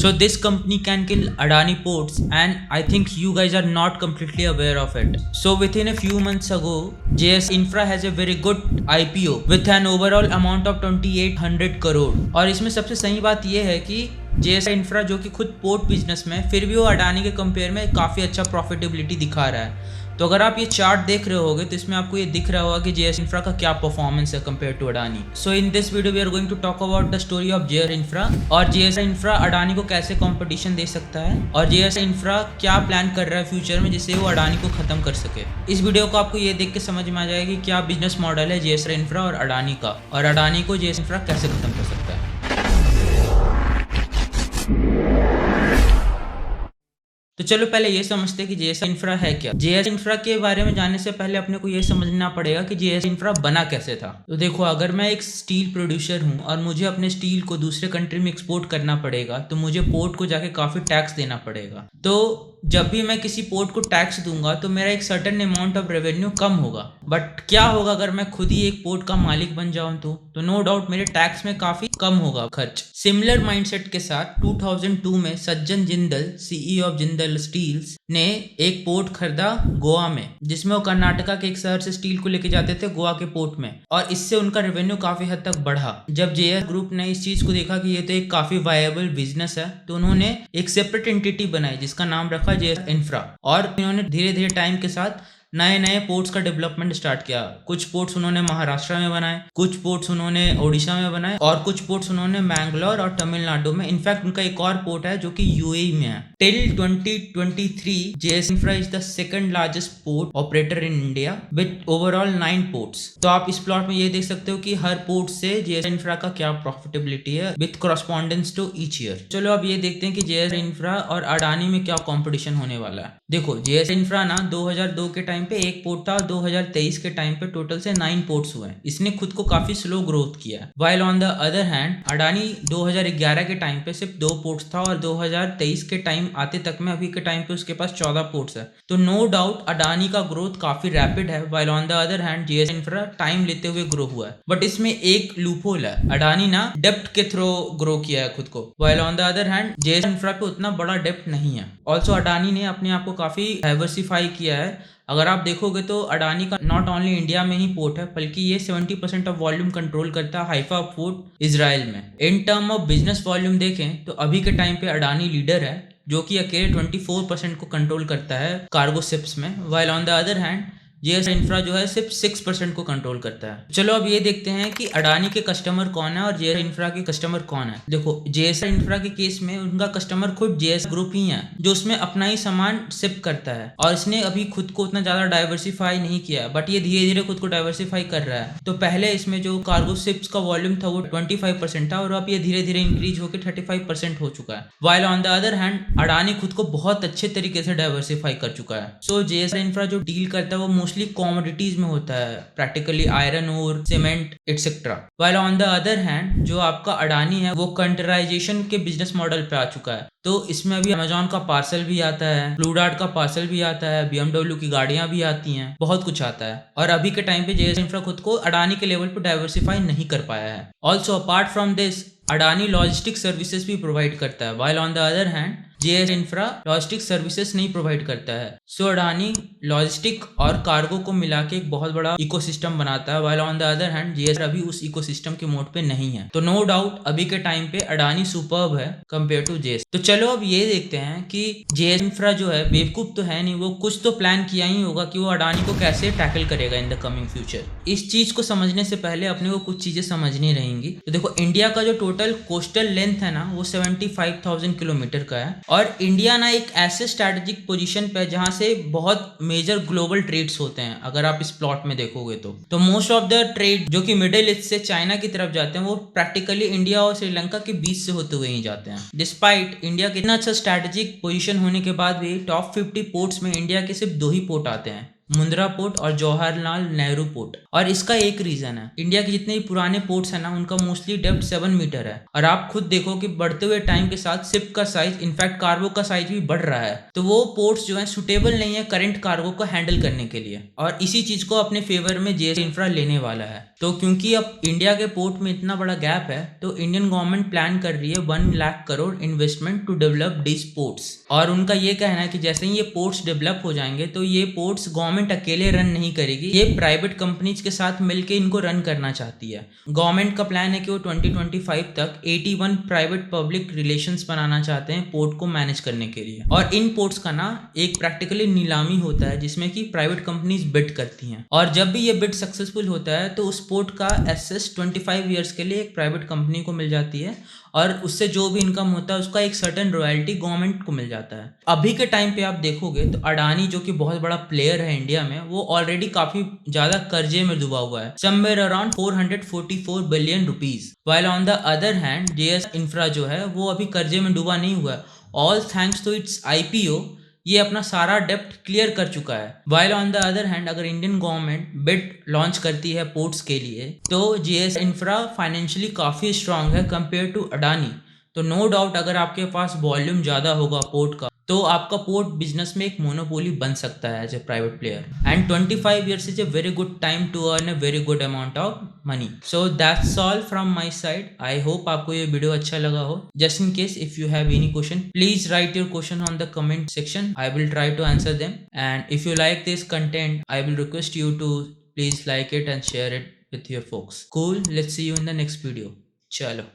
So this company can kill Adani ports, and I think you guys are not completely aware of it. So within a few months ago, JS Infra has a very good IPO with an overall amount of 2800 crore. और इसमें सबसे सही बात यह है कि JS Infra जो कि खुद पोर्ट बिजनेस में, फिर भी वो अडानी के कंपेयर में काफ़ी अच्छा प्रॉफिटेबिलिटी दिखा रहा है। तो अगर आप ये चार्ट देख रहे होगे तो इसमें आपको ये दिख रहा होगा कि JS Infra का क्या परफॉर्मेंस है compare to Adani. So in this video we are going to talk about the story of JS Infra और JS Infra अडानी को कैसे कंपटीशन दे सकता है और JS Infra क्या प्लान कर रहा है फ्यूचर में जिससे वो अडानी को खत्म कर सके। इस वीडियो को आपको ये देख के समझ में आ जाएगा कि क्या बिजनेस मॉडल है JS Infra और अडानी का, और अडानी को JS Infra कैसे खत्म कर सकता है। तो चलो पहले ये समझते हैं कि JS Infra है क्या। JS Infra के बारे में जानने से पहले अपने को ये समझना पड़ेगा कि JS Infra बना कैसे था। तो देखो, अगर मैं एक स्टील प्रोड्यूसर हूँ और मुझे अपने स्टील को दूसरे कंट्री में एक्सपोर्ट करना पड़ेगा तो मुझे पोर्ट को जाके काफ़ी टैक्स देना पड़ेगा। तो जब भी मैं किसी पोर्ट को टैक्स दूंगा तो मेरा एक सर्टेन अमाउंट ऑफ रेवेन्यू कम होगा। बट क्या होगा अगर मैं खुद ही एक पोर्ट का मालिक बन जाऊं तो नो डाउट मेरे टैक्स में काफ़ी कम होगा खर्च। सिमिलर माइंडसेट के साथ 2002 में Sajjan Jindal, CEO of Jindal Steels, ने एक पोर्ट खरीदा गोवा में, जिसमें वो कर्नाटका के एक शहर से स्टील को लेके जाते थे गोवा के पोर्ट में, और इससे उनका रेवेन्यू काफ़ी हद तक बढ़ा। जब JS ग्रुप ने इस चीज़ को देखा कि ये तो एक काफ़ी वायबल बिजनेस है तो उन्होंने एक सेपरेट एंटिटी बनाई जिसका नाम रखा JS Infra, और इन्होंने धीरे धीरे टाइम के साथ नए नए पोर्ट्स का डेवलपमेंट स्टार्ट किया। कुछ पोर्ट्स उन्होंने महाराष्ट्र में बनाए, कुछ पोर्ट्स उन्होंने ओडिशा में बनाए और कुछ पोर्ट्स उन्होंने मैंगलोर और तमिलनाडु में। इनफैक्ट उनका एक और पोर्ट है जो कि UAE में है। Till 2023 JS Infra is the second largest port operator in India with overall 9 ports. तो आप इस प्लॉट में ये देख सकते हो कि हर पोर्ट से JS Infra का क्या प्रॉफिटेबिलिटी है with correspondence to each year. चलो अब ये देखते हैं कि JS Infra और अडानी में क्या कॉम्पिटिशन होने वाला है। देखो, JS Infra ना 2002 के टाइम पे एक पोर्ट था और 2023 के टाइम पे टोटल से 9 पोर्ट्स हुए हैं। इसने खुद को काफी स्लो ग्रोथ किया है। While on the other hand Adani 2011 के टाइम पे सिर्फ 2 पोर्ट्स था और 2023 के टाइम आते तक में अभी के टाइम पे उसके पास 14 पोर्ट्स है। तो नो डाउट अडानी का ग्रोथ काफी रैपिड है। While on the other hand JS Infra time लेते हुए ग्रो हुआ है। बट इसमें एक लूपहोल है, अडानी ना डेप्ट के थ्रू ग्रो किया है खुद को, while on the other hand JS Infra पे उतना बड़ा डेप्ट नहीं है। ऑल्सो अडानी ने अपने आप को काफी डाइवर्सिफाई किया है। अगर आप देखोगे तो अडानी का नॉट ओनली इंडिया में ही पोर्ट है बल्कि ये 70% ऑफ वॉल्यूम कंट्रोल करता है हाइफा पोर्ट इजराइल में। In term of business volume देखें तो अभी के टाइम पे अडानी लीडर है जो कि अकेले 24% को कंट्रोल करता है कार्गो शिप्स में, while on the other hand JS Infra जो है सिर्फ 6% को कंट्रोल करता है। चलो अब ये देखते हैं कि अडानी के कस्टमर कौन है और JS Infra के कस्टमर कौन है। देखो, JS Infra के केस में उनका कस्टमर खुद JS ग्रुप ही है जो उसमें अपना ही सामान शिप करता है, और इसने अभी खुद को उतना ज्यादा डाइवर्सिफाई नहीं किया है बट ये धीरे धीरे खुद को डाइवर्सिफाई कर रहा है। तो पहले इसमें जो कार्गो शिप्स का वॉल्यूम था वो 25% था और अब ये धीरे धीरे इंक्रीज होकर 35% हो चुका है। While on the other hand Adani खुद को बहुत अच्छे तरीके से डाइवर्सिफाई कर चुका है। सो JS Infra जो डील करता है वो मोस्टली कॉमोडिटीज में होता है, practically iron ore, cement etcetera. While on the other hand जो आपका अडानी है वो कंटेनराइजेशन के बिजनेस मॉडल पे आ चुका है। तो इसमें अभी अमेजॉन का पार्सल भी आता है, ब्लू डार्ट का पार्सल भी आता है, BMW की गाड़ियां भी आती हैं, बहुत कुछ आता है। और अभी के टाइम पे JS Infra खुद को अडानी के लेवल पे डाइवर्सिफाई नहीं कर पाया है। Also apart from this Adani logistic services भी प्रोवाइड करता है, while on the other hand JS Infra logistic services नहीं प्रोवाइड करता है। सो अडानी लॉजिस्टिक और कार्गो को मिला के एक बहुत बड़ा इकोसिस्टम बनाता है, while on the other hand JS अभी उस इकोसिस्टम के मोड पे नहीं है। तो नो डाउट अभी के टाइम पे अडानी सुपर्ब है कंपेयर टू JS। तो चलो अब ये देखते हैं कि JS Infra जो है बेवकूफ तो है नहीं, वो कुछ तो प्लान किया ही होगा कि वो अडानी को कैसे टैकल करेगा इन द कमिंग फ्यूचर। इस चीज को समझने से पहले अपने को कुछ चीजें समझनी रहेंगी। तो देखो, इंडिया का जो टोटल कोस्टल लेंथ है ना वो 75,000 किलोमीटर का है, और इंडिया ना एक ऐसे स्ट्रैटेजिक पोजीशन पे जहां से बहुत मेजर ग्लोबल ट्रेड्स होते हैं। अगर आप इस प्लॉट में देखोगे तो मोस्ट ऑफ द ट्रेड जो कि मिडिल ईस्ट से चाइना की तरफ जाते हैं वो प्रैक्टिकली इंडिया और श्रीलंका के बीच से होते हुए ही जाते हैं। डिस्पाइट इंडिया के इतना अच्छा स्ट्रैटेजिक पोजीशन होने के बाद भी टॉप 50 पोर्ट्स में इंडिया के सिर्फ 2 ही पोर्ट आते हैं, मुंद्रा पोर्ट और जवाहरलाल नेहरू पोर्ट। और इसका एक रीजन है, इंडिया के जितने भी पुराने पोर्ट्स हैं ना उनका मोस्टली डेप्थ 7 मीटर है, और आप खुद देखो कि बढ़ते हुए टाइम के साथ शिप का साइज, इनफैक्ट कार्गो का साइज भी बढ़ रहा है। तो वो पोर्ट्स जो है सुटेबल नहीं है करंट कार्गो को हैंडल करने के लिए, और इसी चीज को अपने फेवर में JS Infra लेने वाला है। तो क्योंकि अब इंडिया के पोर्ट में इतना बड़ा गैप है, तो इंडियन गवर्नमेंट प्लान कर रही है 1 lakh crore investment to develop this ports. और उनका ये कहना है कि जैसे ही ये पोर्ट्स डेवलप हो जाएंगे तो ये पोर्ट्स गवर्नमेंट अकेले रन नहीं करेगी, ये प्राइवेट कंपनीज के साथ मिलकर इनको रन करना चाहती है। गवर्नमेंट का प्लान है कि वो 2025 तक 81 प्राइवेट पब्लिक रिलेशंस बनाना चाहते हैं पोर्ट को मैनेज करने के लिए। और इन पोर्ट्स का ना एक प्रैक्टिकली नीलामी होता है जिसमें कि प्राइवेट कंपनीज बिड करती हैं, और जब भी ये बिड सक्सेसफुल होता है तो उस पोर्ट का एसेस 25 ईयर्स के लिए एक प्राइवेट कंपनी को मिल जाती है, और उससे जो भी इनकम होता है उसका एक सर्टेन रॉयल्टी गवर्नमेंट को मिल जाता है। अभी के टाइम पे आप देखोगे तो अडानी जो कि बहुत बड़ा प्लेयर है इंडिया में, वो ऑलरेडी काफी ज्यादा कर्जे में डूबा हुआ है, somewhere around 444 billion rupees. While on the other hand JS infra जो है वो अभी कर्जे में डूबा नहीं हुआ है। All thanks to its IPO ये अपना सारा डेप्ट क्लियर कर चुका है। While on the other hand अगर इंडियन गवर्नमेंट बिड लॉन्च करती है पोर्ट्स के लिए तो जेएस इंफ्रा फाइनेंशियली काफ़ी स्ट्रांग है कंपेयर टू अडानी। तो नो डाउट अगर आपके पास वॉल्यूम ज़्यादा होगा पोर्ट का तो आपका पोर्ट बिजनेस में एक मोनोपोली बन सकता है as a private player. And 25 years is a very good time to earn a very good amount of money. So that's all from my side. I hope आपको ये वीडियो अच्छा लगा हो। Just in case if you have any question, please write your question on the comment section. I will try to answer them. And if you like this content, I will request you to please like it and share it with your folks. Cool. Let's see you in the next video. Chalo.